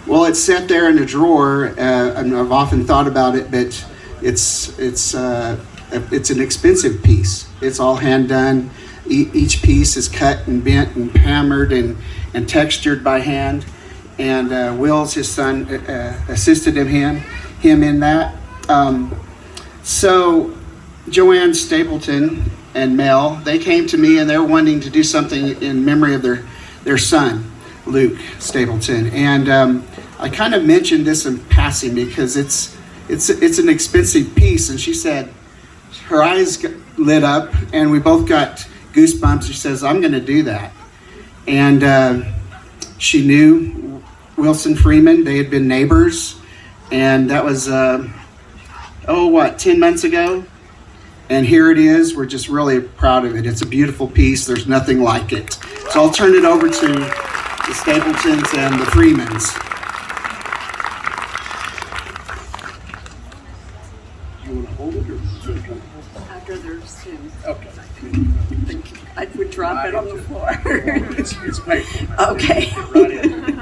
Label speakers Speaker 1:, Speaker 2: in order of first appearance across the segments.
Speaker 1: Well, it's set there in a drawer, and I've often thought about it, but it's an expensive piece. It's all hand done. Each piece is cut and bent and hammered and textured by hand. And Will's, his son, assisted him in that. So Joanne Stapleton and Mel, they came to me and they're wanting to do something in memory of their son, Luke Stapleton. And I kind of mentioned this in passing because it's an expensive piece. And she said, her eyes lit up and we both got goosebumps. She says, I'm going to do that. And she knew Wilson Freeman. They had been neighbors. And that was, 10 months ago? And here it is. We're just really proud of it. It's a beautiful piece. There's nothing like it. So I'll turn it over to the Stapletons and the Freemans.
Speaker 2: You want to hold it or?
Speaker 3: I'd rather stand.
Speaker 2: Okay.
Speaker 3: I would drop it on the floor.
Speaker 2: It's paper.
Speaker 3: Okay.
Speaker 2: Right in.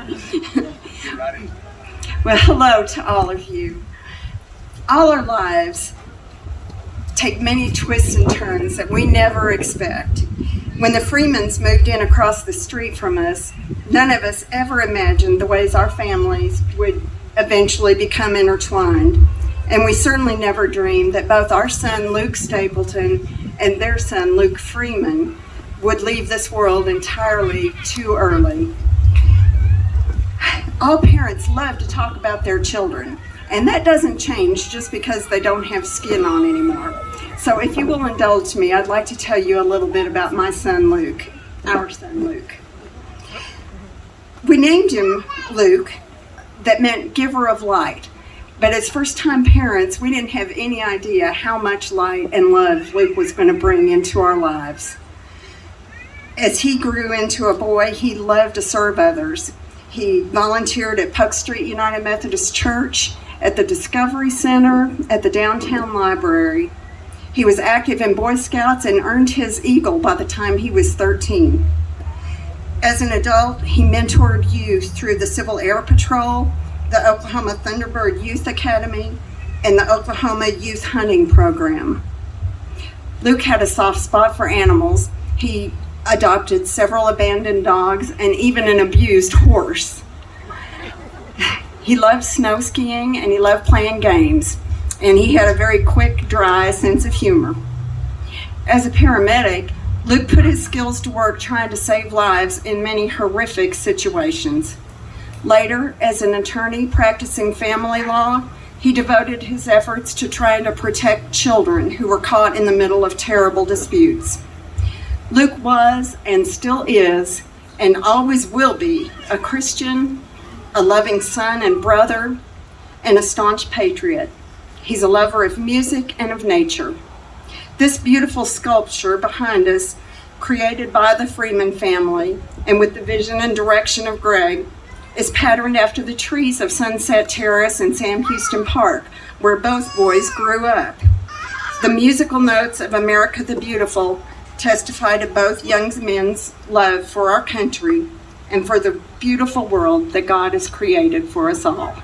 Speaker 2: Right in.
Speaker 3: Well, hello to all of you. All our lives take many twists and turns that we never expect. When the Freemans moved in across the street from us, none of us ever imagined the ways our families would eventually become intertwined. And we certainly never dreamed that both our son, Luke Stapleton, and their son, Luke Freeman, would leave this world entirely too early. All parents love to talk about their children, and that doesn't change just because they don't have skin on anymore. So if you will indulge me, I'd like to tell you a little bit about my son, Luke, our son, Luke. We named him Luke. That meant giver of light. But as first-time parents, we didn't have any idea how much light and love Luke was going to bring into our lives. As he grew into a boy, he loved to serve others. He volunteered at Puck Street United Methodist Church, at the Discovery Center, at the Downtown Library. He was active in Boy Scouts and earned his Eagle by the time he was 13. As an adult, he mentored youth through the Civil Air Patrol, the Oklahoma Thunderbird Youth Academy, and the Oklahoma Youth Hunting Program. Luke had a soft spot for animals. He adopted several abandoned dogs and even an abused horse. He loved snow skiing and he loved playing games, and he had a very quick, dry sense of humor. As a paramedic, Luke put his skills to work trying to save lives in many horrific situations. Later, as an attorney practicing family law, he devoted his efforts to trying to protect children who were caught in the middle of terrible disputes. Luke was and still is and always will be a Christian, a loving son and brother, and a staunch patriot. He's a lover of music and of nature. This beautiful sculpture behind us, created by the Freeman family and with the vision and direction of Greg, is patterned after the trees of Sunset Terrace and Sam Houston Park, where both boys grew up. The musical notes of America the Beautiful testify to both young men's love for our country and for the beautiful world that God has created for us all.